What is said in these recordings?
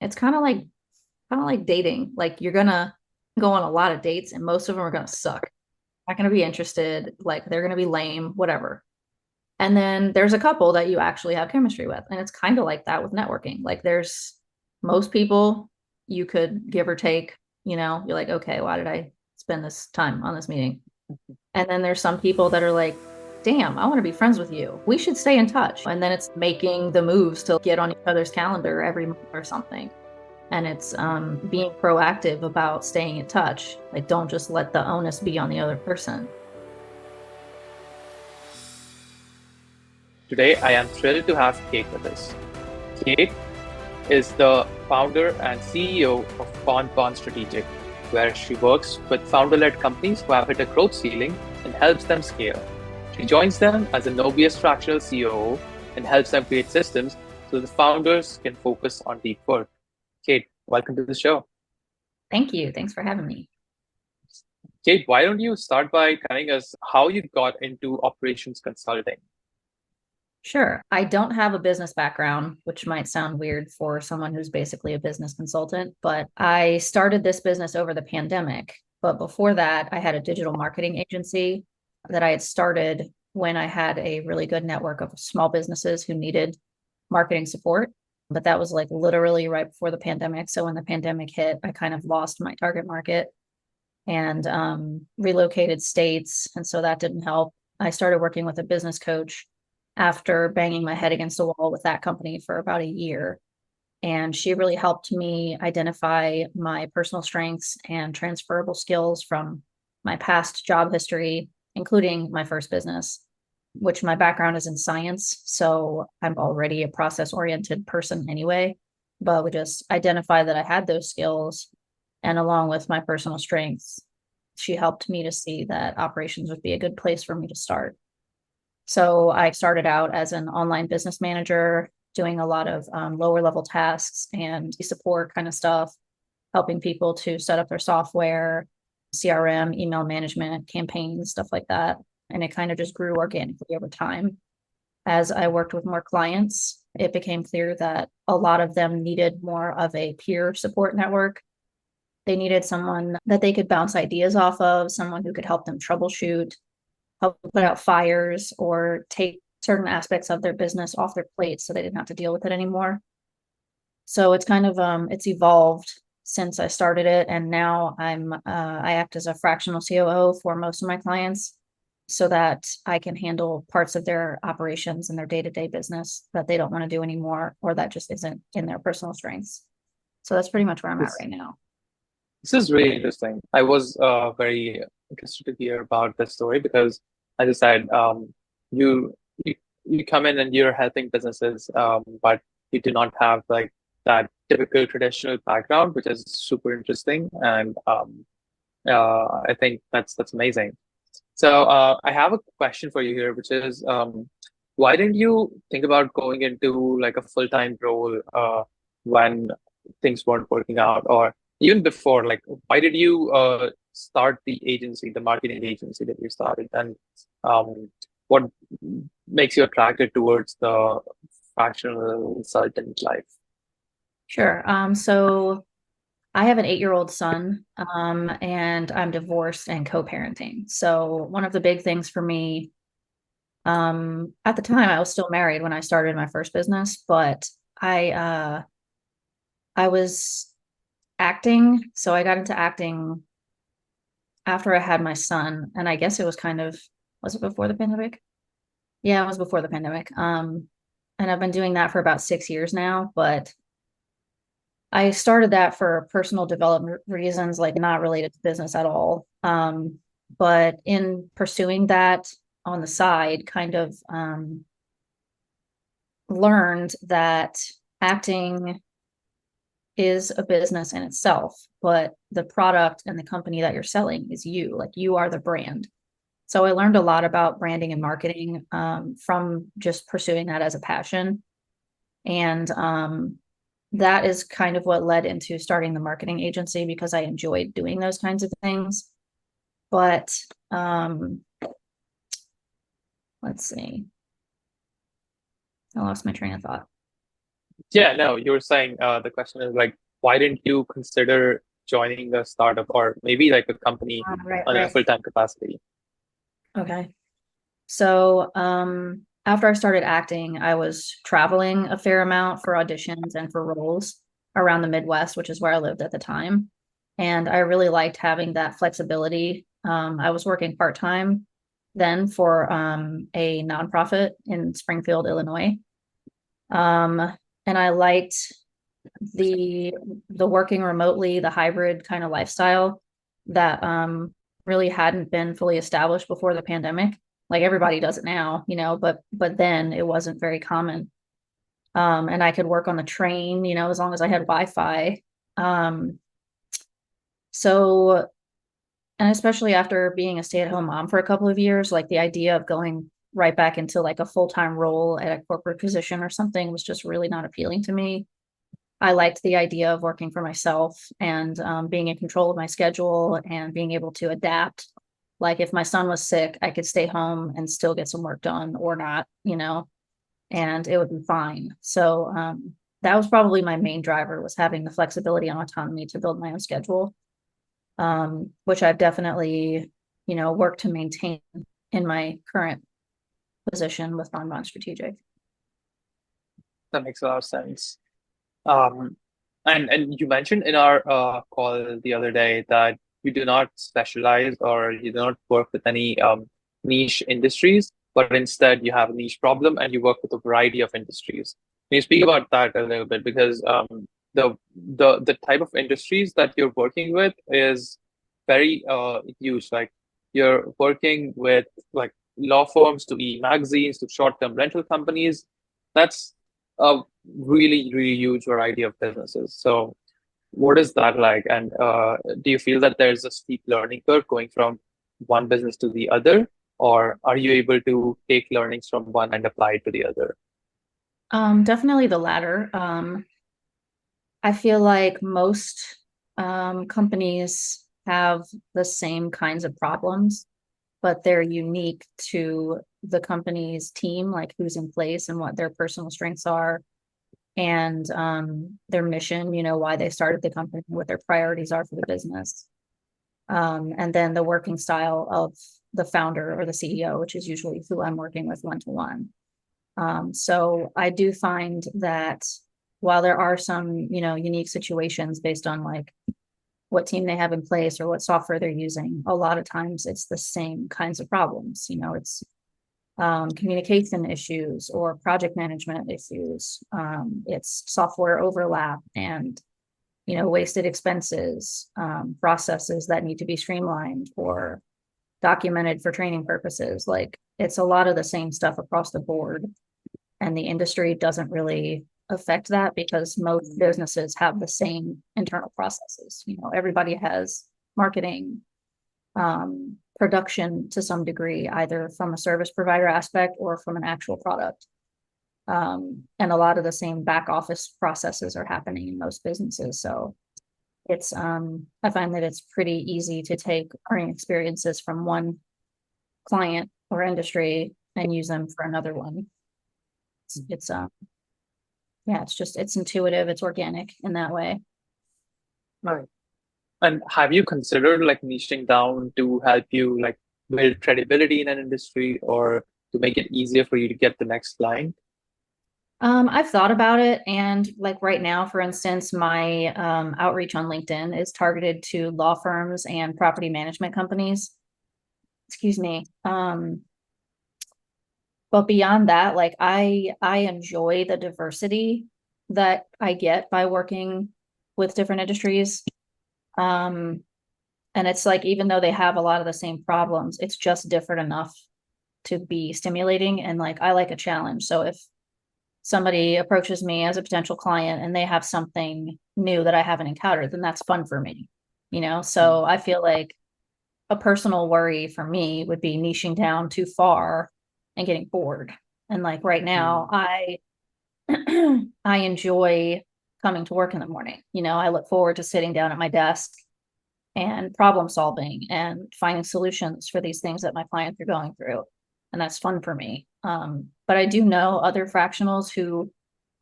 It's kind of like dating. Like you're gonna go on a lot of dates and most of them are gonna suck. Not gonna be interested, like they're gonna be lame, whatever. And then there's a couple that you actually have chemistry with. And it's kind of like that with networking. Like there's most people you could give or take, you're like, okay, why did I spend this time on this meeting? And then there's some people that are like, damn, I want to be friends with you. We should stay in touch. And then it's making the moves to get on each other's calendar every month or something. And it's being proactive about staying in touch. Like, don't just let the onus be on the other person. Today, I am thrilled to have Kate with us. Kate is the founder and CEO of Con Strategic, where she works with founder-led companies who have hit a growth ceiling and helps them scale. She joins them as a Nobius Fractional COO and helps them create systems so the founders can focus on deep work. Kate, welcome to the show. Thank you. Thanks for having me. Kate, why don't you start by telling us how you got into operations consulting? Sure. I don't have a business background, which might sound weird for someone who's basically a business consultant, but I started this business over the pandemic. But before that, I had a digital marketing agency that I had started when I had a really good network of small businesses who needed marketing support. But that was like literally right before the pandemic. So when the pandemic hit, I kind of lost my target market and relocated states. And so that didn't help. I started working with a business coach after banging my head against the wall with that company for about a year. And she really helped me identify my personal strengths and transferable skills from my past job history, including my first business, which my background is in science. So I'm already a process oriented person anyway, but we just identify that I had those skills. And along with my personal strengths, she helped me to see that operations would be a good place for me to start. So I started out as an online business manager, doing a lot of lower level tasks and support kind of stuff, helping people to set up their software, CRM, email management, campaigns, stuff like that. And it kind of just grew organically over time. As I worked with more clients, it became clear that a lot of them needed more of a peer support network. They needed someone that they could bounce ideas off of, someone who could help them troubleshoot, help put out fires, or take certain aspects of their business off their plate so they didn't have to deal with it anymore. So it's kind of it's evolved since I started it, and now I act as a fractional COO for most of my clients so that I can handle parts of their operations and their day-to-day business that they don't want to do anymore or that just isn't in their personal strengths. So that's pretty much where I'm at This right now. this is really interesting. I was very interested to hear about this story because, as I said, you, you you come in and you're helping businesses, but you do not have like that typical traditional background, which is super interesting, and I think that's amazing. So I have a question for you here, which is, why didn't you think about going into like a full-time role when things weren't working out, or even before? Like, why did you start the agency, the marketing agency that you started, and what makes you attracted towards the fractional consultant life? Sure. So I have an 8-year-old son, and I'm divorced and co-parenting. So one of the big things for me, at the time I was still married when I started my first business, but I was acting. So I got into acting after I had my son, and I guess it was was it before the pandemic? Yeah, it was before the pandemic. And I've been doing that for about 6 years now, but I started that for personal development reasons, like not related to business at all. But in pursuing that on the side, kind of learned that acting is a business in itself, but the product and the company that you're selling is you, like you are the brand. So I learned a lot about branding and marketing from just pursuing that as a passion. And that is kind of what led into starting the marketing agency because I enjoyed doing those kinds of things. But let's see, I lost my train of thought. Yeah, no, you were saying the question is like, why didn't you consider joining a startup or maybe like a company Right, on a right. full-time capacity? Okay. So, after I started acting, I was traveling a fair amount for auditions and for roles around the Midwest, which is where I lived at the time. And I really liked having that flexibility. I was working part-time then for a nonprofit in Springfield, Illinois. Um, and I liked the the working remotely, the hybrid kind of lifestyle that really hadn't been fully established before the pandemic. Like everybody does it now, but then it wasn't very common. And I could work on the train, as long as I had Wi-Fi. Um, so and especially after being a stay-at-home mom for a couple of years, like the idea of going right back into like a full-time role at a corporate position or something was just really not appealing to me. I liked the idea of working for myself and being in control of my schedule and being able to adapt. Like if my son was sick, I could stay home and still get some work done or not, and it would be fine. So that was probably my main driver, was having the flexibility and autonomy to build my own schedule, which I've definitely, worked to maintain in my current position with Bonbon Strategic. That makes a lot of sense. Um, and you mentioned in our call the other day that you do not specialize or you do not work with any niche industries, but instead you have a niche problem and you work with a variety of industries. Can you speak about that a little bit? Because the type of industries that you're working with is very huge. Like you're working with like law firms to e-magazines to short-term rental companies. That's a really, really huge variety of businesses. So what is that like? And do you feel that there's a steep learning curve going from one business to the other? Or are you able to take learnings from one and apply it to the other? Definitely the latter. I feel like most companies have the same kinds of problems, but they're unique to the company's team, like who's in place and what their personal strengths are, and their mission, why they started the company, what their priorities are for the business. And then the working style of the founder or the CEO, which is usually who I'm working with one-to-one. So I do find that while there are some, unique situations based on like what team they have in place or what software they're using, a lot of times it's the same kinds of problems. It's communication issues or project management issues. It's software overlap and wasted expenses, processes that need to be streamlined or documented for training purposes. Like it's a lot of the same stuff across the board, and the industry doesn't really affect that because most businesses have the same internal processes. Everybody has marketing, production to some degree, either from a service provider aspect or from an actual product. And a lot of the same back office processes are happening in most businesses. So it's I find that it's pretty easy to take learning experiences from one client or industry and use them for another one. It's yeah, it's intuitive, it's organic in that way. Right. And have you considered like niching down to help you like build credibility in an industry or to make it easier for you to get the next client? I've thought about it, and like right now, for instance, my outreach on LinkedIn is targeted to law firms and property management companies. Excuse me. But beyond that, like I enjoy the diversity that I get by working with different industries. Um, and it's like even though they have a lot of the same problems, it's just different enough to be stimulating, and like I like a challenge. So if somebody approaches me as a potential client and they have something new that I haven't encountered, then that's fun for me, So I feel like a personal worry for me would be niching down too far and getting bored. And like right now, Mm. I enjoy coming to work in the morning. I look forward to sitting down at my desk and problem solving and finding solutions for these things that my clients are going through. And that's fun for me. But I do know other fractionals who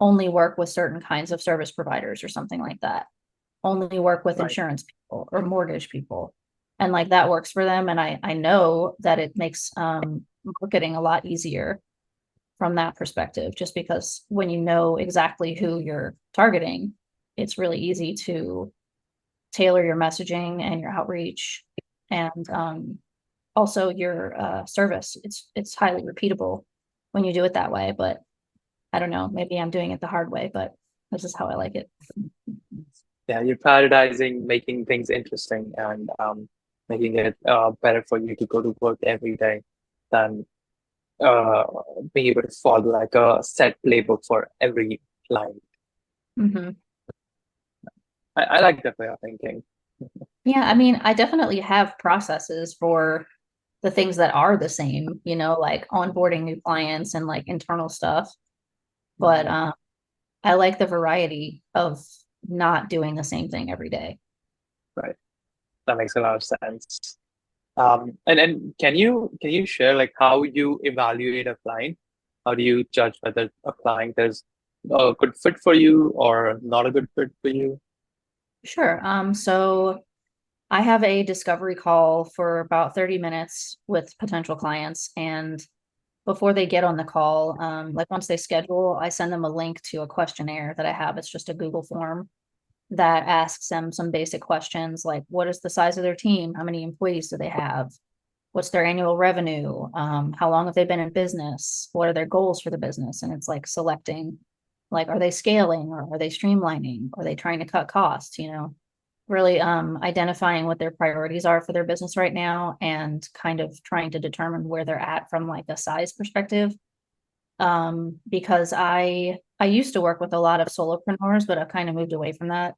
only work with certain kinds of service providers or something like that. Only work with Right. insurance people or mortgage people. And like that works for them. And I know that it makes marketing a lot easier from that perspective, just because when you know exactly who you're targeting, it's really easy to tailor your messaging and your outreach and also your service. It's highly repeatable when you do it that way. But I don't know, maybe I'm doing it the hard way, but this is how I like it. Yeah, you're prioritizing making things interesting and making it better for you to go to work every day than uh, being able to follow like a set playbook for every client. Mhm. I like that way of thinking. Yeah, I mean, I definitely have processes for the things that are the same, like onboarding new clients and like internal stuff. But Mhm. I like the variety of not doing the same thing every day. Right. That makes a lot of sense. And can you share like how you evaluate a client? How do you judge whether a client is a good fit for you or not a good fit for you? Sure. So I have a discovery call for about 30 minutes with potential clients. And before they get on the call, like once they schedule, I send them a link to a questionnaire that I have. It's just a Google form that asks them some basic questions like what is the size of their team? How many employees do they have? What's their annual revenue? How long have they been in business? What are their goals for the business? And it's like selecting, like, are they scaling or are they streamlining? Are they trying to cut costs? Really identifying what their priorities are for their business right now and kind of trying to determine where they're at from like a size perspective. Because I used to work with a lot of solopreneurs, but I've kind of moved away from that.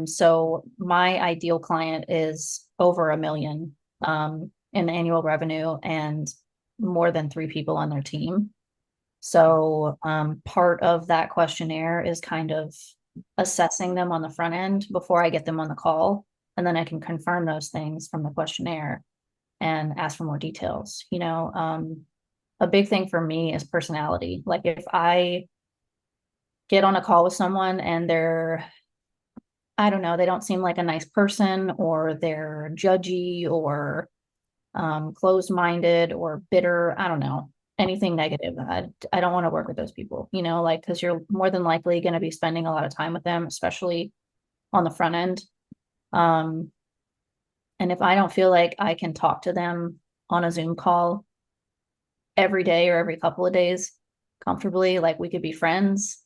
So my ideal client is over 1 million in annual revenue and more than 3 people on their team. So part of that questionnaire is kind of assessing them on the front end before I get them on the call. And then I can confirm those things from the questionnaire and ask for more details. A big thing for me is personality. Like if I get on a call with someone and I don't know, they don't seem like a nice person or they're judgy or closed-minded or bitter, I don't know, anything negative. I don't want to work with those people, like because you're more than likely going to be spending a lot of time with them, especially on the front end. Um, and if I don't feel like I can talk to them on a Zoom call every day or every couple of days comfortably, like we could be friends,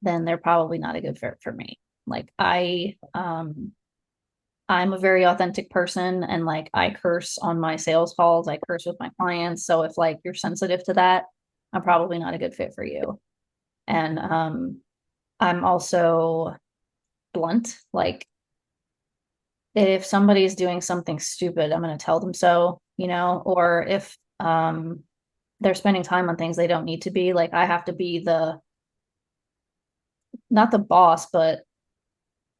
then they're probably not a good fit for me. Like I'm a very authentic person and like I curse on my sales calls, I curse with my clients. So if like you're sensitive to that, I'm probably not a good fit for you. And I'm also blunt. Like if somebody's doing something stupid, I'm going to tell them so, or if they're spending time on things they don't need to be, like I have to be the not the boss, but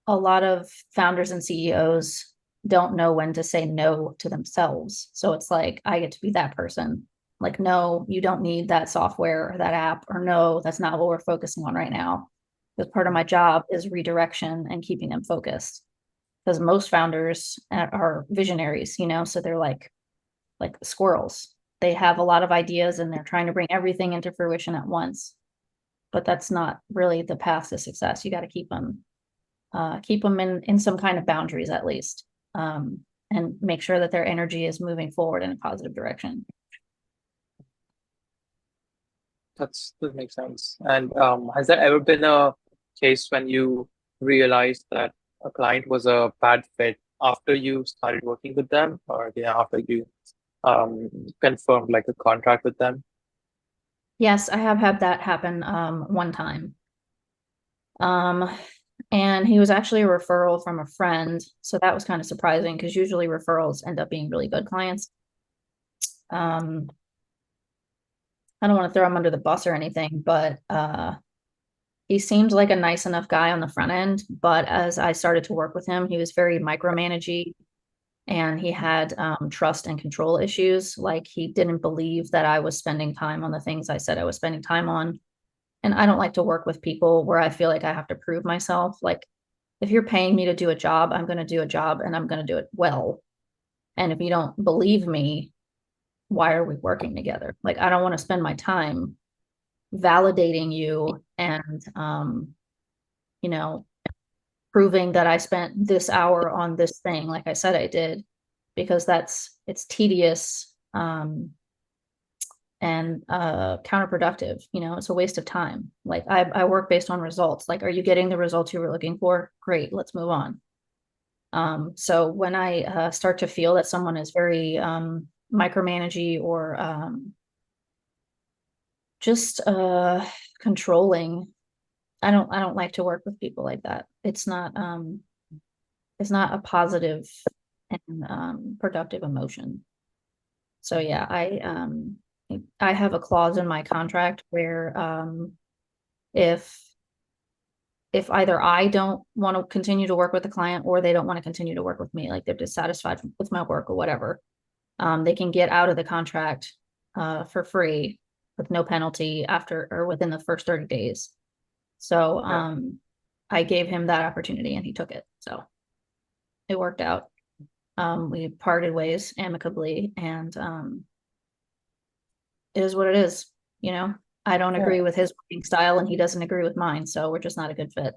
a lot of founders and CEOs don't know when to say no to themselves. So it's like I get to be that person. Like, no, you don't need that software or that app, or no, that's not what we're focusing on right now. Because part of my job is redirection and keeping them focused. Because most founders are visionaries, so they're like squirrels. They have a lot of ideas and they're trying to bring everything into fruition at once. But that's not really the path to success. You got to keep them in some kind of boundaries at least, and make sure that their energy is moving forward in a positive direction. That makes sense. And has there ever been a case when you realized that a client was a bad fit after you started working with them, or yeah, after you confirmed like a contract with them? Yes, I have had that happen one time. Um, and he was actually a referral from a friend, so that was kind of surprising because usually referrals end up being really good clients. Um, I don't want to throw him under the bus or anything, but he seemed like a nice enough guy on the front end. But as I started to work with him, he was very micromanagey and he had trust and control issues. Like he didn't believe that I was spending time on the things I said I was spending time on. And I don't like to work with people where I feel like I have to prove myself. Like, if you're paying me to do a job, I'm going to do a job and I'm going to do it well. And if you don't believe me, why are we working together? Like, I don't want to spend my time validating you and, you know, proving that I spent this hour on this thing, like I said I did, because it's tedious, and counterproductive. It's a waste of time. Like, I work based on results. Like, are you getting the results you were looking for? Great, let's move on. So when I start to feel that someone is very micromanagey or just controlling, I don't like to work with people like that. It's not a positive and productive emotion. So yeah, I have a clause in my contract where if either I don't want to continue to work with the client or they don't want to continue to work with me, like they're dissatisfied with my work or whatever, they can get out of the contract for free with no penalty after or within the first 30 days. So Yeah. I gave him that opportunity and he took it. So it worked out. We parted ways amicably, and it is what it is. I don't Yeah. agree with his working style and he doesn't agree with mine. So we're just not a good fit.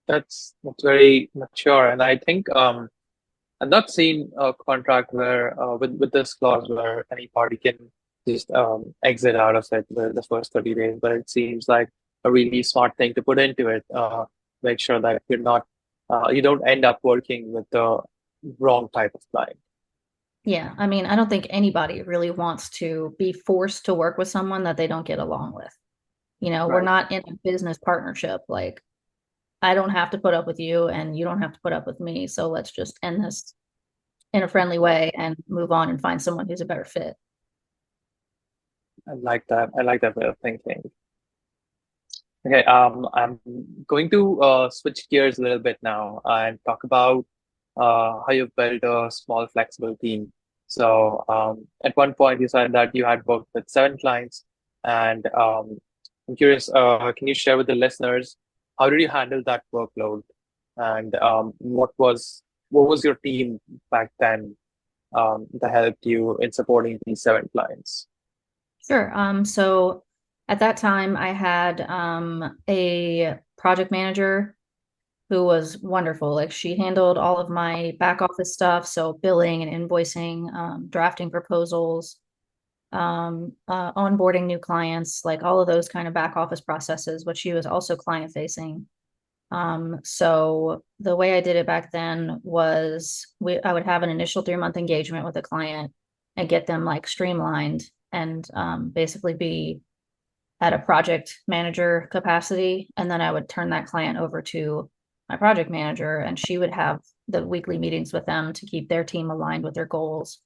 That's very mature, and I think I've not seen a contract where with this clause where any party can just exit out of it within the first 30 days, but it seems like a really smart thing to put into it. Make sure that you don't end up working with the wrong type of client. Yeah. I mean, I don't think anybody really wants to be forced to work with someone that they don't get along with. We're Right. not in a business partnership. Like, I don't have to put up with you and you don't have to put up with me. So let's just end this in a friendly way and move on and find someone who's a better fit. I like that. I like that way of thinking. Okay, I'm going to switch gears a little bit now and talk about how you build a small, flexible team. So, at one point, you said that you had worked with 7 clients, and I'm curious, can you share with the listeners how did you handle that workload, and what was your team back then that helped you in supporting these 7 clients? Sure. So at that time I had a project manager who was wonderful. Like, she handled all of my back office stuff, so billing and invoicing, drafting proposals, onboarding new clients, like all of those kind of back office processes, but she was also client facing. So the way I did it back then was I would have an initial 3-month engagement with a client and get them like streamlined and basically be at a project manager capacity. And then I would turn that client over to my project manager and she would have the weekly meetings with them to keep their team aligned with their goals,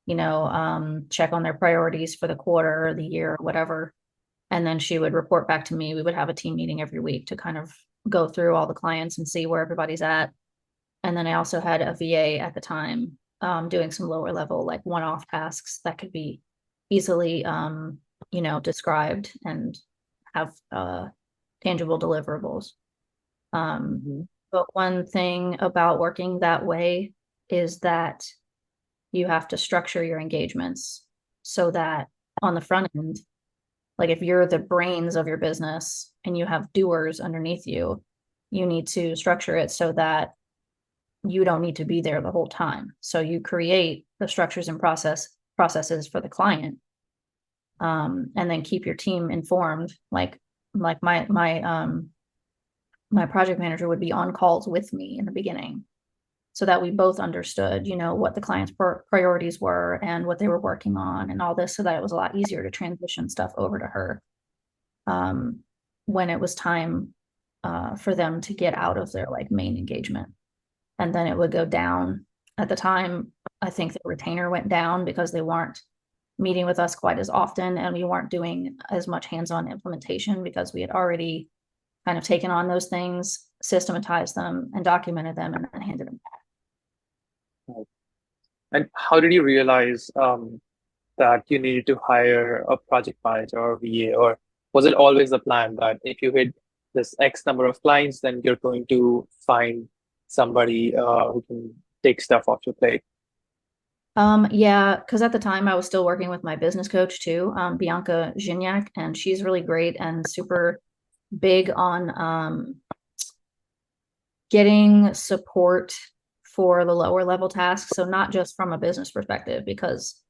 check on their priorities for the quarter or the year or whatever. And then she would report back to me. We would have a team meeting every week to kind of go through all the clients and see where everybody's at. And then I also had a VA at the time, doing some lower level, like one-off tasks that could be easily, described and have tangible deliverables. Mhm. But one thing about working that way is that you have to structure your engagements so that on the front end, like if you're the brains of your business and you have doers underneath you, you need to structure it so that you don't need to be there the whole time. So you create the structures and processes for the client, and then keep your team informed. Like my project manager would be on calls with me in the beginning so that we both understood, what the client's priorities were and what they were working on and all this, so that it was a lot easier to transition stuff over to her um, when it was time for them to get out of their like main engagement. And then it would go down. At the time, I think the retainer went down because they weren't meeting with us quite as often and we weren't doing as much hands-on implementation because we had already kind of taken on those things, systematized them and documented them and then handed them back. Right. And how did you realize that you needed to hire a project manager or VA, or was it always the plan that if you hit this X number of clients, then you're going to find somebody who can take stuff off your plate? Yeah, because at the time I was still working with my business coach too, Bianca Gignac, and she's really great and super big on getting support for the lower level tasks. So not just from a business perspective, because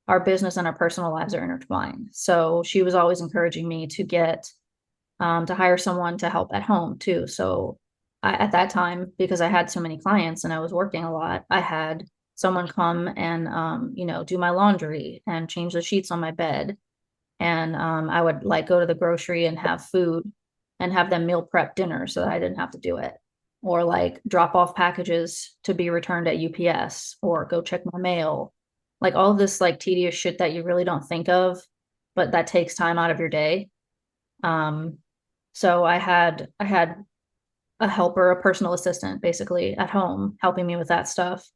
our business and our personal lives are intertwined. So she was always encouraging me to get to hire someone to help at home too. So at that time, because I had so many clients and I was working a lot, I had someone come and do my laundry and change the sheets on my bed. And I would like go to the grocery and have food and have them meal prep dinner so that I didn't have to do it. Or like drop off packages to be returned at UPS or go check my mail. Like all of this like tedious shit that you really don't think of, but that takes time out of your day. So I had a helper, a personal assistant basically at home helping me with that stuff.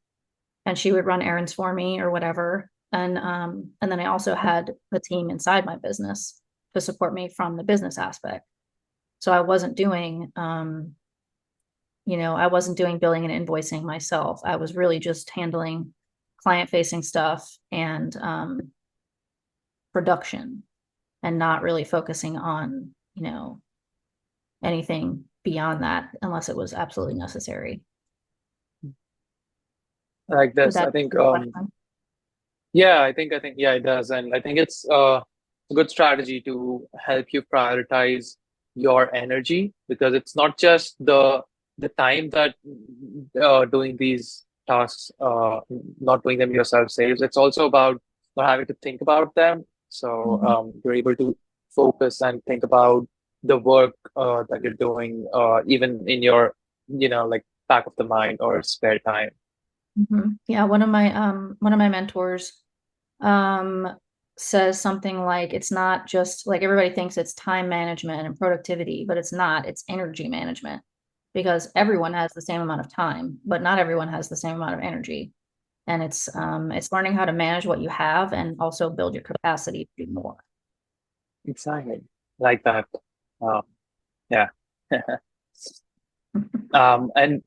And she would run errands for me or whatever. And then I also had a team inside my business to support me from the business aspect. So I wasn't doing I wasn't doing billing and invoicing myself. I was really just handling client facing stuff and production and not really focusing on, anything beyond that unless it was absolutely necessary. Like Would this, that I think, answer your question? yeah, I think, yeah, it does. And I think it's a good strategy to help you prioritize your energy, because it's not just the time that doing these tasks, not doing them yourself saves. It's also about not having to think about them. So Mhm. you're able to focus and think about the work that you're doing, even in your, like back of the mind or spare time. Yeah, one of my mentors um says something like it's not just like everybody thinks it's time management and productivity, but it's not, it's energy management because everyone has the same amount of time, but not everyone has the same amount of energy. And it's learning how to manage what you have and also build your capacity to do more. Exactly. Like that. Um, yeah. Um, and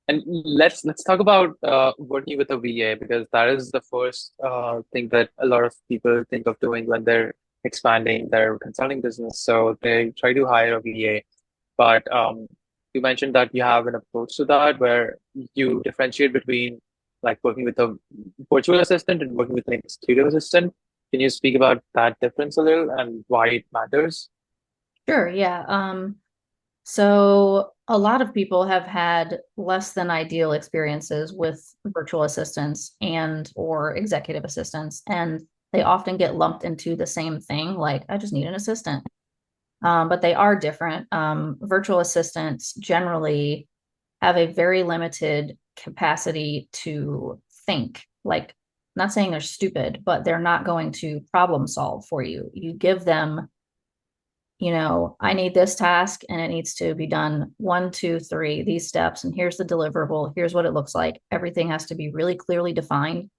and let's talk about working with a VA, because that is the first thing that a lot of people think of doing when they're expanding their consulting business. So they try to hire a VA. But you mentioned that you have an approach to that where you differentiate between like working with a virtual assistant and working with an executive assistant. Can you speak about that difference a little and why it matters? Sure, yeah. So a lot of people have had less than ideal experiences with virtual assistants and or executive assistants, and they often get lumped into the same thing, like I just need an assistant. But they are different. Virtual assistants generally have a very limited capacity to think. Like, not saying they're stupid, but they're not going to problem solve for you. You give them, I need this task and it needs to be done 1, 2, 3, these steps, and here's the deliverable. Here's what it looks like. Everything has to be really clearly defined.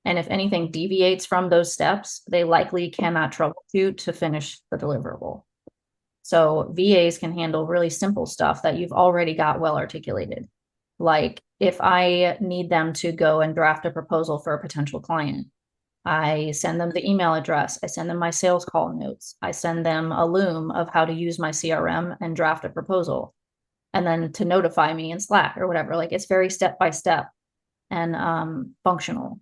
And if anything deviates from those steps, they likely cannot troubleshoot to finish the deliverable. So VAs can handle really simple stuff that you've already got well articulated. Like if I need them to go and draft a proposal for a potential client, I send them the email address. I send them my sales call notes. I send them a loom of how to use my CRM and draft a proposal, and then to notify me in Slack or whatever. Like it's very step by step and functional.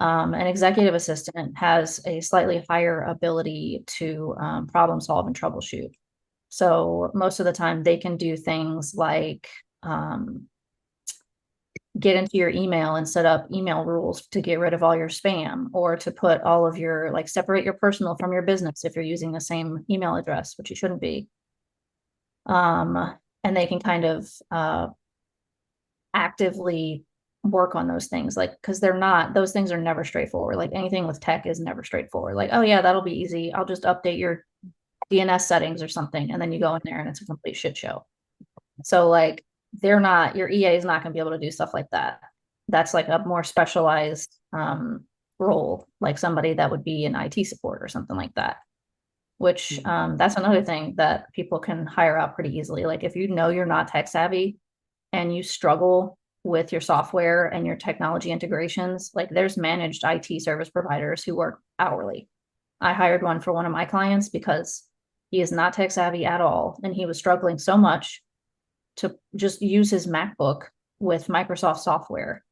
An executive assistant has a slightly higher ability to problem solve and troubleshoot. So most of the time they can do things like um, get into your email and set up email rules to get rid of all your spam or to put all of your like separate your personal from your business if you're using the same email address, which you shouldn't be. And they can kind of actively work on those things, like because those things are never straightforward. Like anything with tech is never straightforward. Like, oh yeah, that'll be easy. I'll just update your DNS settings or something, and then you go in there and it's a complete shit show. So like your EA is not going to be able to do stuff like that. That's like a more specialized role, like somebody that would be in IT support or something like that. which that's another thing that people can hire out pretty easily. Like if you know you're not tech savvy and you struggle with your software and your technology integrations, like there's managed IT service providers who work hourly. I hired one for one of my clients because he is not tech savvy at all. And he was struggling so much to just use his MacBook with Microsoft software.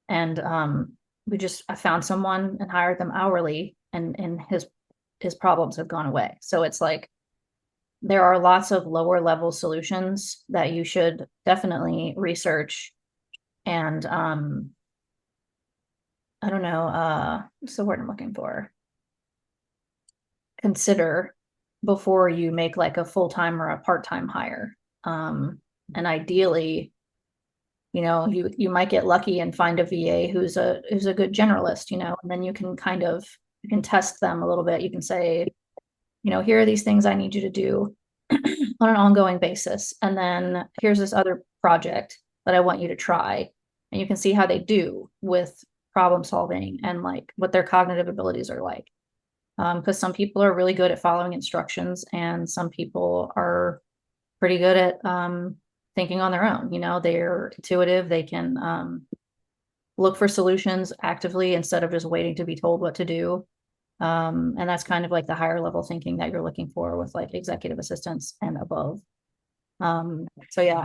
And I found someone and hired them hourly, and his problems have gone away. So it's like there are lots of lower level solutions that you should definitely research and I don't know, what's the word I'm looking for? Consider before you make like a full-time or a part-time hire. And ideally, you might get lucky and find a VA who's a good generalist, and then you can test them a little bit. You can say, here are these things I need you to do on an ongoing basis. And then here's this other project that I want you to try. And you can see how they do with problem solving and like what their cognitive abilities are like. Because some people are really good at following instructions and some people are pretty good at thinking on their own. They're intuitive. They can look for solutions actively instead of just waiting to be told what to do. And that's kind of like the higher level thinking that you're looking for with like executive assistants and above. So yeah,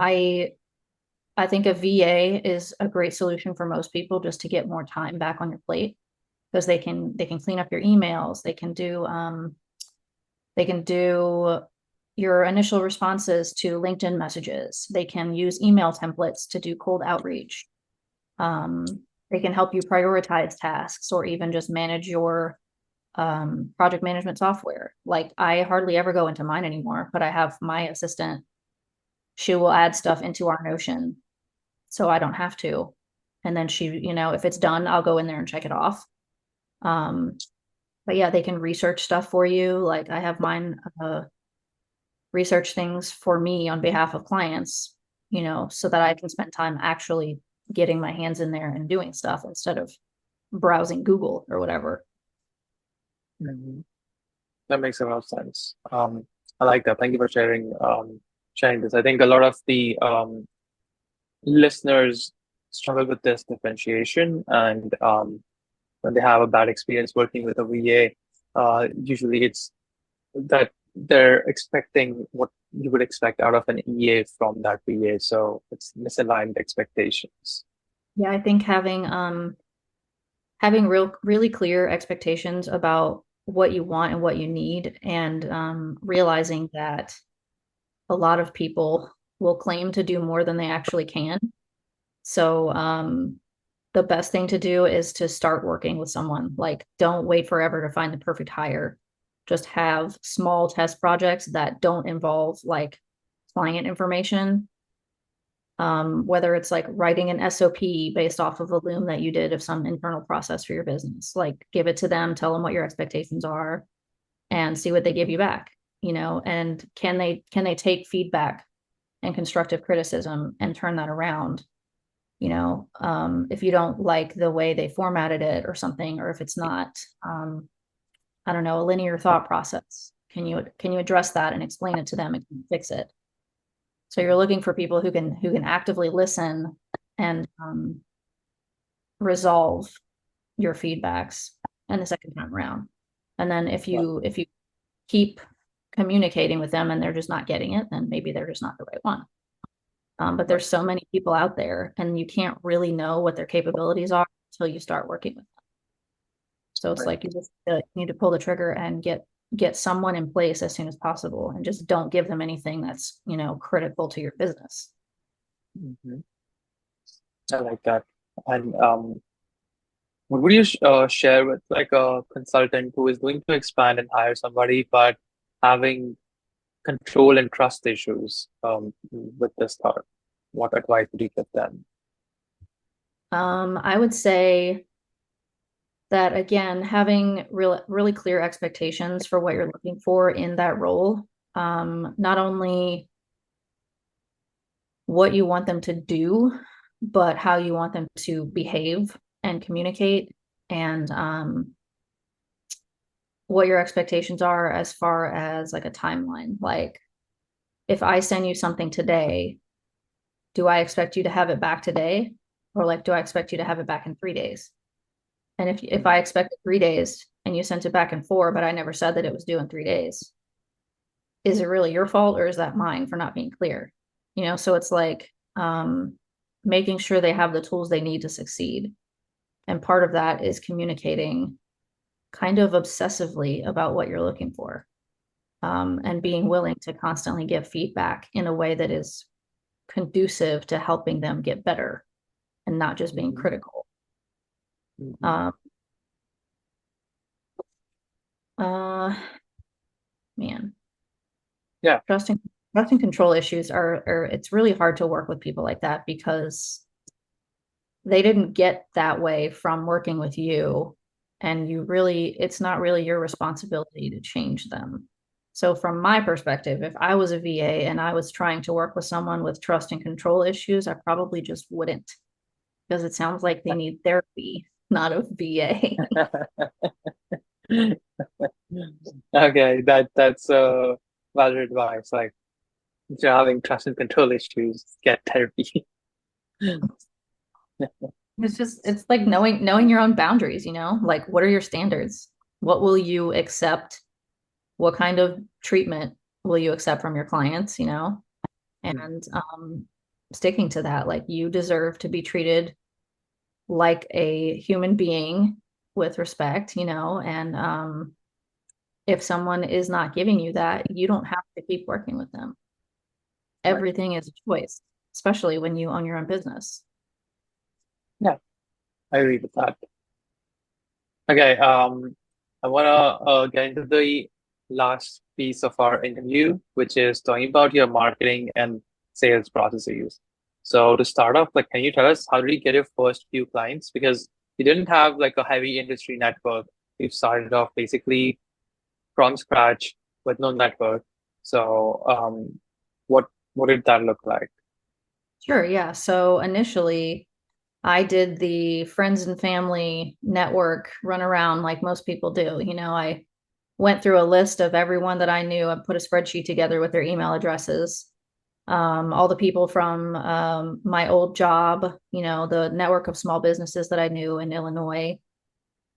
I think a VA is a great solution for most people just to get more time back on your plate because they can clean up your emails. They can do your initial responses to LinkedIn messages. They can use email templates to do cold outreach. They can help you prioritize tasks or even just manage your project management software. Like I hardly ever go into mine anymore, but I have my assistant. She will add stuff into our Notion so I don't have to. And then she, if it's done, I'll go in there and check it off. But yeah, they can research stuff for you. Like I have mine research things for me on behalf of clients, so that I can spend time actually getting my hands in there and doing stuff instead of browsing Google or whatever. Mhm. That makes a lot of sense. I like that. Thank you for sharing this. I think a lot of the listeners struggle with this differentiation, and when they have a bad experience working with a VA, usually it's that they're expecting what you would expect out of an EA from that VA, so it's misaligned expectations. Yeah, I think having really clear expectations about what you want and what you need, and realizing that a lot of people will claim to do more than they actually can. So the best thing to do is to start working with someone. Like, don't wait forever to find the perfect hire. Just have small test projects that don't involve like client information. Whether it's like writing an SOP based off of a loom that you did of some internal process for your business, like give it to them, tell them what your expectations are, and see what they give you back. And can they take feedback and constructive criticism and turn that around? If you don't like the way they formatted it or something, or if it's not, I don't know, a linear thought process, can you address that and explain it to them and fix it? So you're looking for people who can actively listen and resolve your feedbacks and the second time around. And then if you keep communicating with them and they're just not getting it, then maybe they're just not the right one. But there's so many people out there, and you can't really know what their capabilities are until you start working with them. So it's like you just need to pull the trigger and get someone in place as soon as possible, and just don't give them anything that's critical to your business. Mhm. I like that. And what would you share with like a consultant who is going to expand and hire somebody, but having control and trust issues with this thought? What advice would you give them? I would say that again, having really clear expectations for what you're looking for in that role, not only what you want them to do, but how you want them to behave and communicate. And what your expectations are as far as like a timeline. Like if I send you something today, do I expect you to have it back today? Or like, do I expect you to have it back in 3 days? And if I expected 3 days and you sent it back in 4, but I never said that it was due in 3 days, is it really your fault or is that mine for not being clear? So it's like making sure they have the tools they need to succeed. And part of that is communicating kind of obsessively about what you're looking for, and being willing to constantly give feedback in a way that is conducive to helping them get better and not just being critical. Mhm. Man, Yeah. trust and control issues are it's really hard to work with people like that because they didn't get that way from working with you, and it's not really your responsibility to change them. So from my perspective, if I was a VA and I was trying to work with someone with trust and control issues, I probably just wouldn't, because it sounds like they need therapy, not a VA. Okay, that's valid advice. Like if you're having trust and control issues, get therapy. It's like knowing your own boundaries, like what are your standards? What will you accept? What kind of treatment will you accept from your clients, and sticking to that. Like you deserve to be treated like a human being with respect, and if someone is not giving you that, you don't have to keep working with them. Right. Everything is a choice, especially when you own your own business. Yeah, I agree with that. Okay, I wanna get into the last piece of our interview, which is talking about your marketing and sales processes. So to start off, like, can you tell us how did you get your first few clients? Because you didn't have like a heavy industry network. You started off basically from scratch with no network. So, what did that look like? Sure, yeah. So initially, I did the friends and family network run around like most people do. I went through a list of everyone that I knew. I put a spreadsheet together with their email addresses, all the people from my old job, the network of small businesses that I knew in Illinois,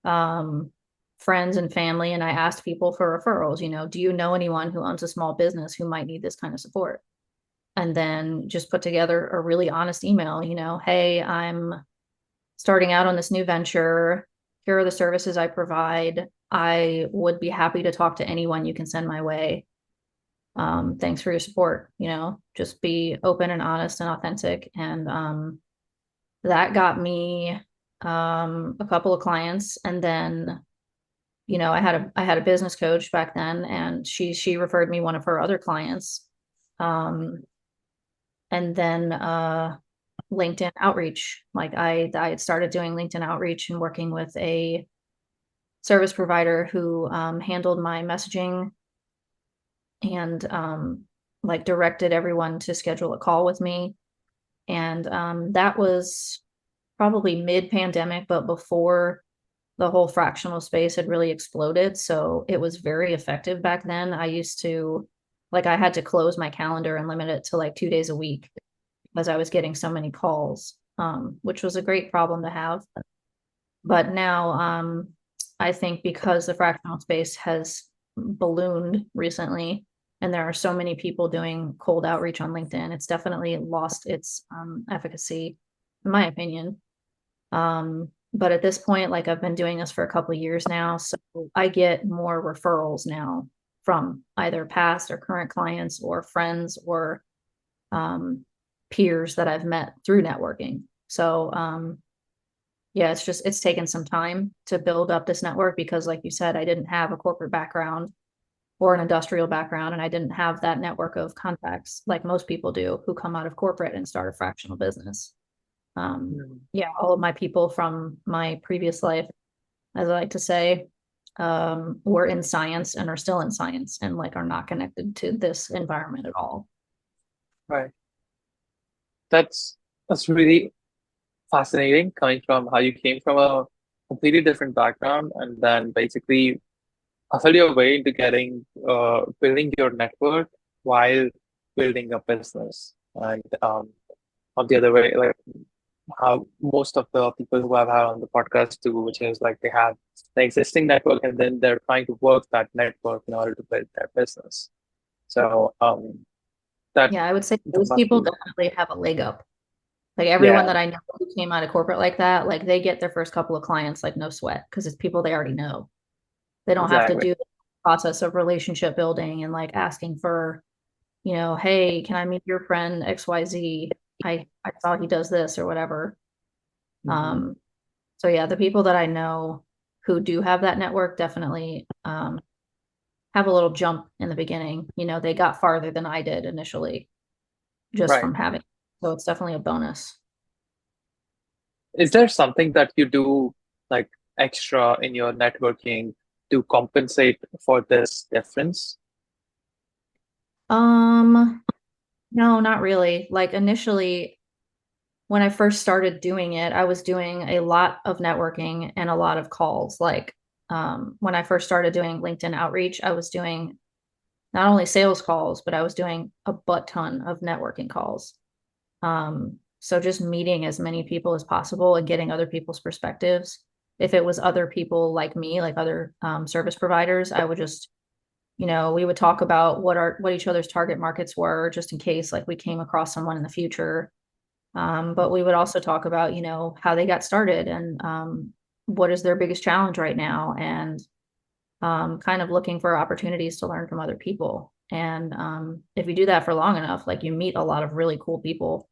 um, friends and family. And I asked people for referrals, do you know anyone who owns a small business who might need this kind of support? And then just put together a really honest email, hey, I'm starting out on this new venture. Here are the services I provide. I would be happy to talk to anyone you can send my way. Thanks for your support. Just be open and honest and authentic. And that got me a couple of clients. And then, I had a business coach back then, and she referred me one of her other clients. And then LinkedIn outreach. Like I had started doing LinkedIn outreach and working with a service provider who handled my messaging and like directed everyone to schedule a call with me. And that was probably mid-pandemic, but before the whole fractional space had really exploded. So it was very effective back then. I had to close my calendar and limit it to like 2 days a week because I was getting so many calls, which was a great problem to have. But now I think because the fractional space has ballooned recently and there are so many people doing cold outreach on LinkedIn, it's definitely lost its efficacy, in my opinion. But at this point, like I've been doing this for a couple of years now, so I get more referrals now from either past or current clients or friends or peers that I've met through networking. So yeah, it's taken some time to build up this network because like you said, I didn't have a corporate background or an industrial background, and I didn't have that network of contacts like most people do who come out of corporate and start a fractional business. Yeah, all of my people from my previous life, as I like to say, were in science and are still in science and like are not connected to this environment at all. Right. That's really fascinating coming from how you came from a completely different background and then basically hustle your way into getting building your network while building a business. And on the other way, like how most of the people who I've had on the podcast do, which is like they have the existing network and then they're trying to work that network in order to build their business. So that Yeah, I would say that those must people be, definitely have a leg up. Like everyone yeah, that I know who came out of corporate like that, like they get their first couple of clients like no sweat because it's people they already know. They don't have to exactly. do the process of relationship building and like asking for, hey, can I meet your friend XYZ? I saw he does this or whatever. Mhm. Um, so yeah, the people that I know who do have that network definitely have a little jump in the beginning. They got farther than I did initially just Right. from having. So it's definitely a bonus. Is there something that you do like extra in your networking to compensate for this difference? Um, no, not really. Like initially, when I first started doing it, I was doing a lot of networking and a lot of calls. Like when I first started doing LinkedIn outreach, I was doing not only sales calls, but I was doing a butt ton of networking calls. So just meeting as many people as possible and getting other people's perspectives. If it was other people like me, like other service providers, I would just, we would talk about what each other's target markets were, just in case like we came across someone in the future. But we would also talk about, how they got started and what is their biggest challenge right now, and kind of looking for opportunities to learn from other people. And if you do that for long enough, like you meet a lot of really cool people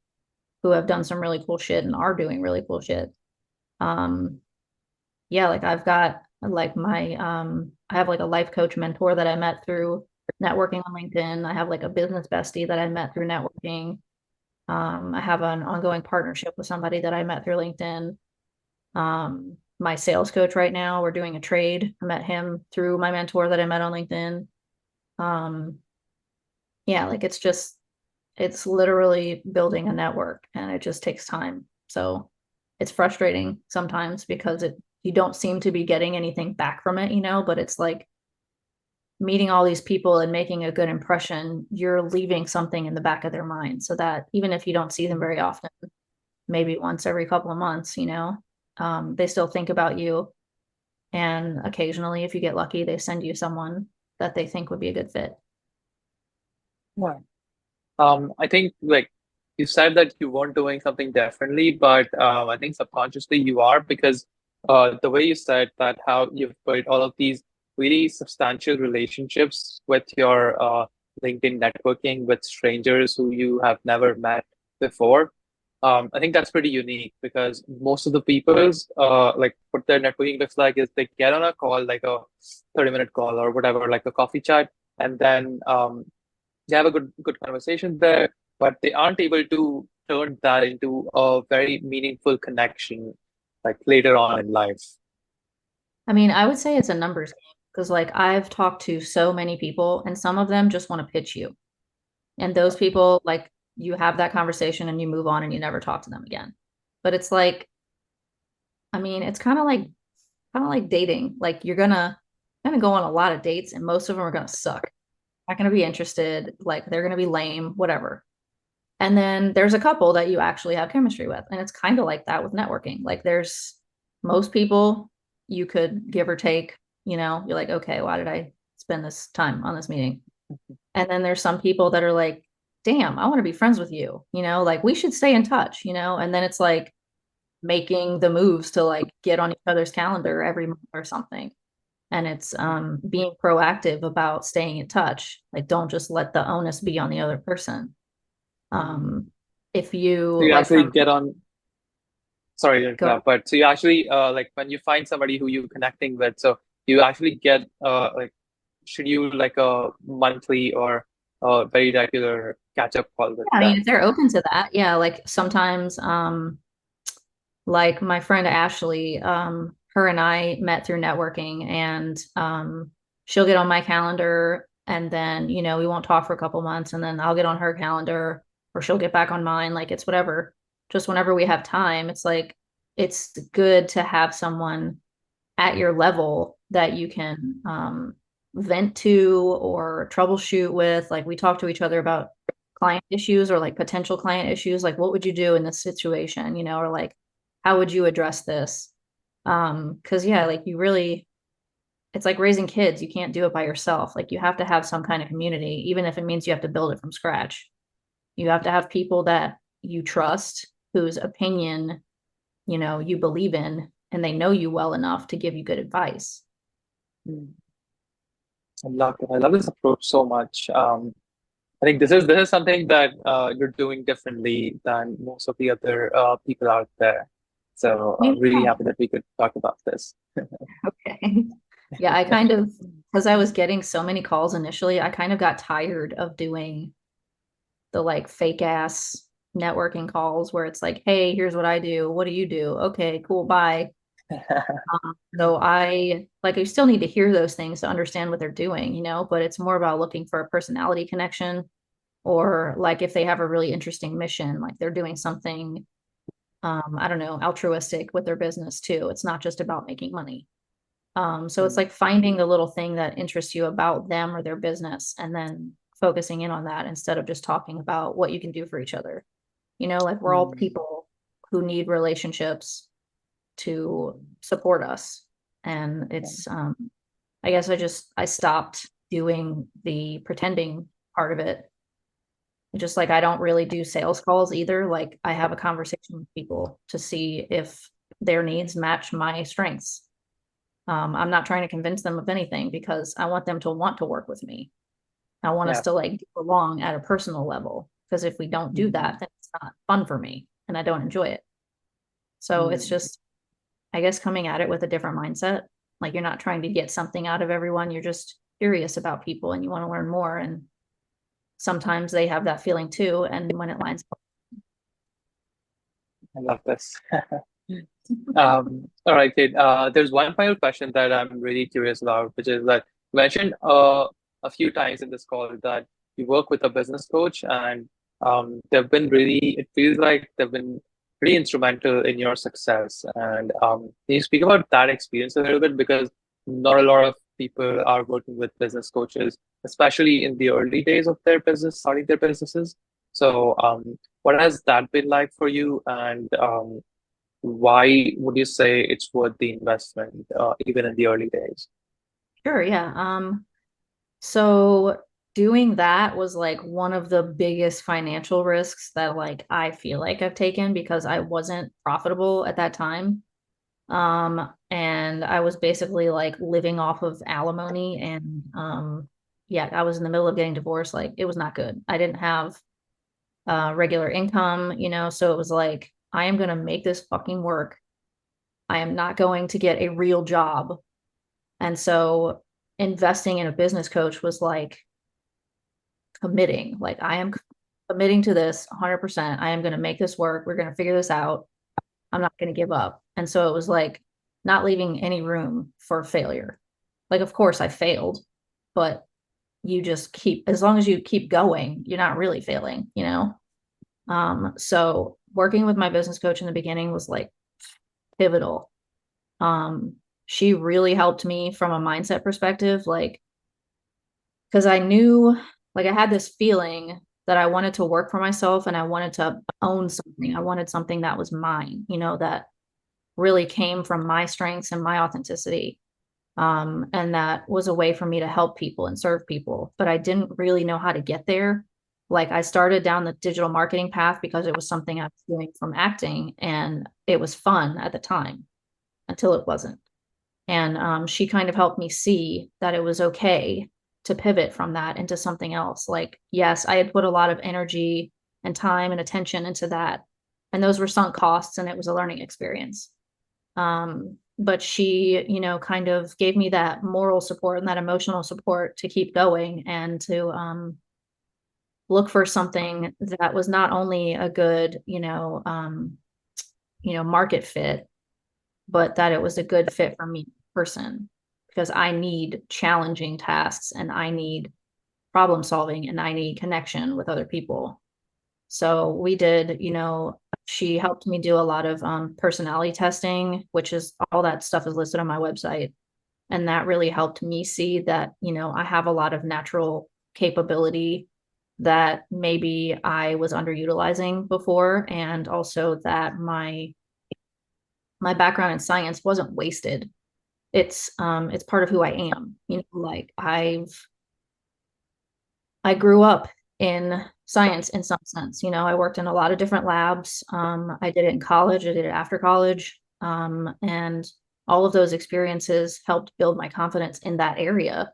who have done some really cool shit and are doing really cool shit. Um, yeah, like I've got like I have like a life coach mentor that I met through networking on LinkedIn. I have like a business bestie that I met through networking. I have an ongoing partnership with somebody that I met through LinkedIn. My sales coach right now, we're doing a trade. I met him through my mentor that I met on LinkedIn. Um, yeah, like it's literally building a network and it just takes time. So it's frustrating sometimes because you don't seem to be getting anything back from it, but it's like meeting all these people and making a good impression, you're leaving something in the back of their mind so that even if you don't see them very often, maybe once every couple of months, they still think about you. And occasionally, if you get lucky, they send you someone that they think would be a good fit. Yeah. I think like you said that you weren't doing something differently, but I think subconsciously you are because the way you said that how you've built all of these really substantial relationships with your LinkedIn networking with strangers who you have never met before. I think that's pretty unique because most of the people's like what their networking looks like is they get on a call, like a 30-minute call or whatever, like a coffee chat, and then they have a good conversation there, but they aren't able to turn that into a very meaningful connection like later on in life. I mean, I would say it's a numbers game because, like, I've talked to so many people, and some of them just want to pitch you. And those people, like, you have that conversation and you move on and you never talk to them again. But it's like, I mean, it's kind of like dating. Like, you're gonna go on a lot of dates, and most of them are gonna suck. Not gonna be interested. Like, they're gonna be lame, whatever. And then there's a couple that you actually have chemistry with. And it's kind of like that with networking. Like there's most people you could give or take, you're like, okay, why did I spend this time on this meeting? And then there's some people that are like, damn, I want to be friends with you, like we should stay in touch, and then it's like making the moves to like get on each other's calendar every month or something. And it's being proactive about staying in touch. Like don't just let the onus be on the other person. Um, if So you you like actually from get on, sorry to go, interrupt, but so you actually like when you find somebody who you're connecting with, so you actually get like should you like a monthly or a very regular catch up call with I mean, them? if they're open to that, yeah, like sometimes, like my friend Ashley, her and I met through networking and, she'll get on my calendar and then, we won't talk for a couple months and then I'll get on her calendar or she'll get back on mine. Like it's whatever, just whenever we have time, it's like, it's good to have someone at your level that you can, vent to or troubleshoot with. Like we talk to each other about client issues or like potential client issues. Like, what would you do in this situation? Or like, how would you address this? Because yeah, like you really, it's like raising kids. You can't do it by yourself. Like you have to have some kind of community, even if it means you have to build it from scratch. You have to have people that you trust, whose opinion, you believe in, and they know you well enough to give you good advice. Mm. I love it. I love this approach so much. I think this is something that you're doing differently than most of the other people out there. So Yeah. really happy that we could talk about this. Okay. Yeah, I kind of, because I was getting so many calls initially, I kind of got tired of doing the like fake ass networking calls where it's like, hey, here's what I do. What do you do? Okay, cool, bye. So I still need to hear those things to understand what they're doing, but it's more about looking for a personality connection, or like if they have a really interesting mission, like they're doing something, I don't know, altruistic with their business too. It's not just about making money. So it's like finding the little thing that interests you about them or their business and then focusing in on that instead of just talking about what you can do for each other. Like we're all Mm, people who need relationships to support us. And yeah, it's I guess I stopped doing the pretending part of it. Just like I don't really do sales calls either. Like I have a conversation with people to see if their needs match my strengths. I'm not trying to convince them of anything because I want them to want to work with me. I want us yeah. to like get along at a personal level. Because if we don't do Mm, that, then it's not fun for me and I don't enjoy it. So it's mm. just, I guess, coming at it with a different mindset. Like you're not trying to get something out of everyone. You're just curious about people and you want to learn more. And sometimes they have that feeling too. And when it lines up. I love this. All right, Kate. There's one final question that I'm really curious about, which is that you mentioned a few times in this call that you work with a business coach, and they've been it feels like they've been pretty instrumental in your success. And can you speak about that experience a little bit? Because not a lot of people are working with business coaches, especially in the early days of their business, starting their businesses. So, what has that been like for you? And why would you say it's worth the investment, even in the early days? Sure, yeah. So doing that was like one of the biggest financial risks that like I feel like I've taken because I wasn't profitable at that time. And I was basically like living off of alimony and yeah, I was in the middle of getting divorced. Like it was not good. I didn't have regular income, so it was like I am going to make this fucking work. I am not going to get a real job. And so investing in a business coach was like committing. Like I am committing to this 100%. I am going to make this work. We're going to figure this out. I'm not going to give up. And so it was like not leaving any room for failure. Like, of course, I failed, but you just as long as you keep going, you're not really failing. So working with my business coach in the beginning was like pivotal. She really helped me from a mindset perspective, like, because I knew, like, I had this feeling that I wanted to work for myself and I wanted to own something. I wanted something that was mine, that really came from my strengths and my authenticity. And that was a way for me to help people and serve people. But I didn't really know how to get there. Like I started down the digital marketing path because it was something I was doing from acting and it was fun at the time until it wasn't. And she kind of helped me see that it was okay to pivot from that into something else. Like, yes, I had put a lot of energy and time and attention into that. And those were sunk costs and it was a learning experience. But she, kind of gave me that moral support and that emotional support to keep going and to look for something that was not only a good, market fit, but that it was a good fit for me person because I need challenging tasks and I need problem solving and I need connection with other people. So we did, she helped me do a lot of personality testing, which is all that stuff is listed on my website. And that really helped me see that, I have a lot of natural capability that maybe I was underutilizing before, and also that my background in science wasn't wasted. It's part of who I am. Like I grew up in science in some sense. I worked in a lot of different labs. I did it in college, I did it after college. And all of those experiences helped build my confidence in that area.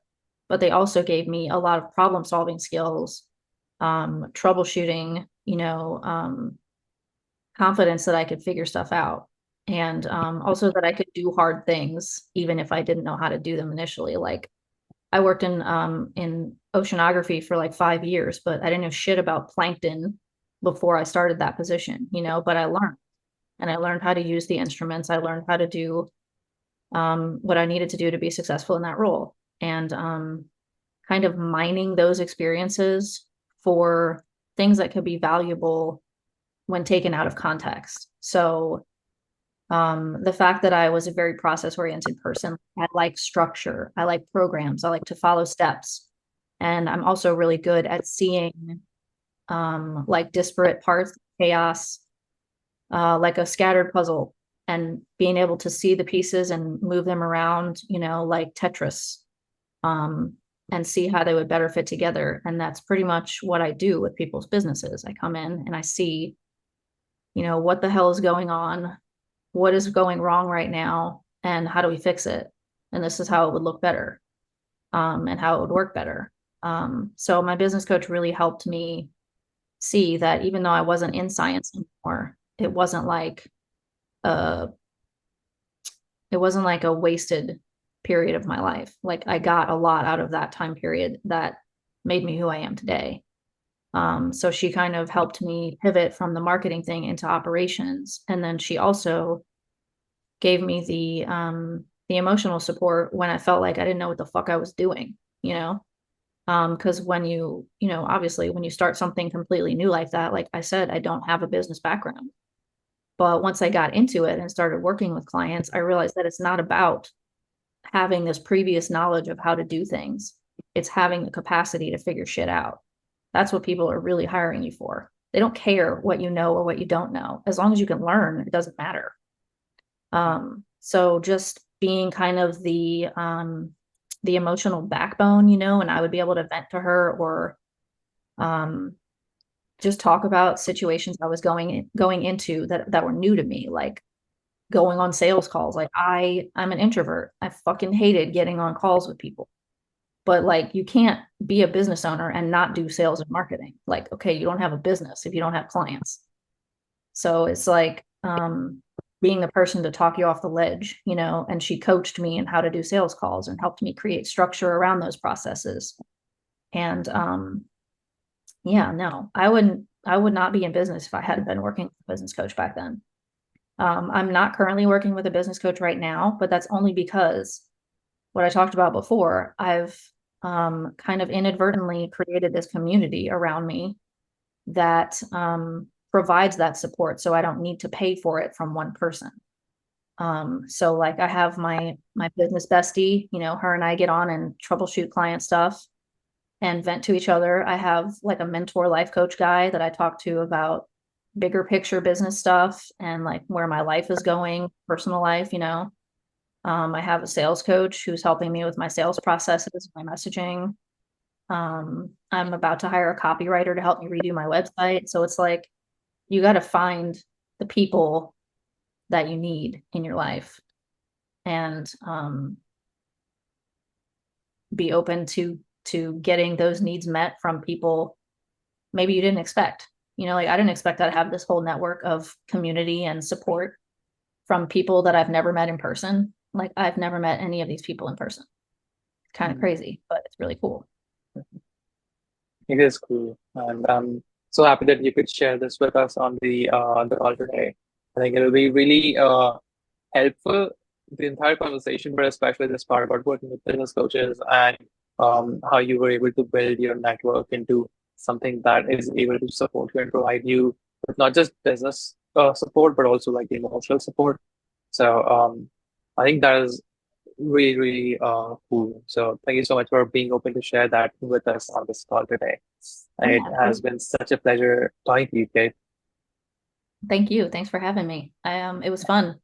But they also gave me a lot of problem solving skills, troubleshooting, confidence that I could figure stuff out. And also that I could do hard things, even if I didn't know how to do them initially. Like I worked in oceanography for like 5 years, but I didn't know shit about plankton before I started that position, but I learned, and I learned how to use the instruments. I learned how to do what I needed to do to be successful in that role. And kind of mining those experiences for things that could be valuable when taken out of context. So the fact that I was a very process oriented person, I like structure, I like programs, I like to follow steps. And I'm also really good at seeing like disparate parts, chaos, like a scattered puzzle, and being able to see the pieces and move them around, like Tetris, and see how they would better fit together. And that's pretty much what I do with people's businesses. I come in and I see, what the hell is going on? What is going wrong right now? And how do we fix it? And this is how it would look better, and how it would work better. So my business coach really helped me see that even though I wasn't in science anymore, it wasn't like a wasted period of my life. Like I got a lot out of that time period that made me who I am today. So she kind of helped me pivot from the marketing thing into operations. And then she also gave me the emotional support when I felt like I didn't know what the fuck I was doing, because when obviously when you start something completely new like that, like I said, I don't have a business background. But once I got into it and started working with clients, I realized that it's not about having this previous knowledge of how to do things. It's having the capacity to figure shit out. That's what people are really hiring you for. They don't care what you know or what you don't know. As long as you can learn, it doesn't matter. So just being kind of the emotional backbone, and I would be able to vent to her, or just talk about situations I was going into that were new to me, like going on sales calls. Like I'm an introvert. I fucking hated getting on calls with people. But like you can't be a business owner and not do sales and marketing. Like, okay, you don't have a business if you don't have clients. So it's like being the person to talk you off the ledge, and she coached me in how to do sales calls and helped me create structure around those processes. And yeah, no, I would not be in business if I hadn't been working with a business coach back then. I'm not currently working with a business coach right now, but that's only because what I talked about before, I've kind of inadvertently created this community around me that provides that support, so I don't need to pay for it from one person. So like I have my business bestie, her and I get on and troubleshoot client stuff and vent to each other. I have like a mentor life coach guy that I talk to about bigger picture business stuff and like where my life is going, personal life. I have a sales coach who's helping me with my sales processes, my messaging. I'm about to hire a copywriter to help me redo my website. So it's like you got to find the people that you need in your life, and be open to getting those needs met from people maybe you didn't expect. Like I didn't expect that to have this whole network of community and support from people that I've never met in person. Like I've never met any of these people in person. It's kind of crazy, but it's really cool. It is cool, and I'm so happy that you could share this with us on the call today. I think it'll be really helpful, the entire conversation, but especially this part about working with business coaches and how you were able to build your network into something that is able to support you and provide you with not just business support, but also like emotional support. So I think that is really, really cool. So thank you so much for being open to share that with us on this call today. It Yeah, has been such a pleasure talking to you, Kate. thank you. Thanks for having me. It was fun.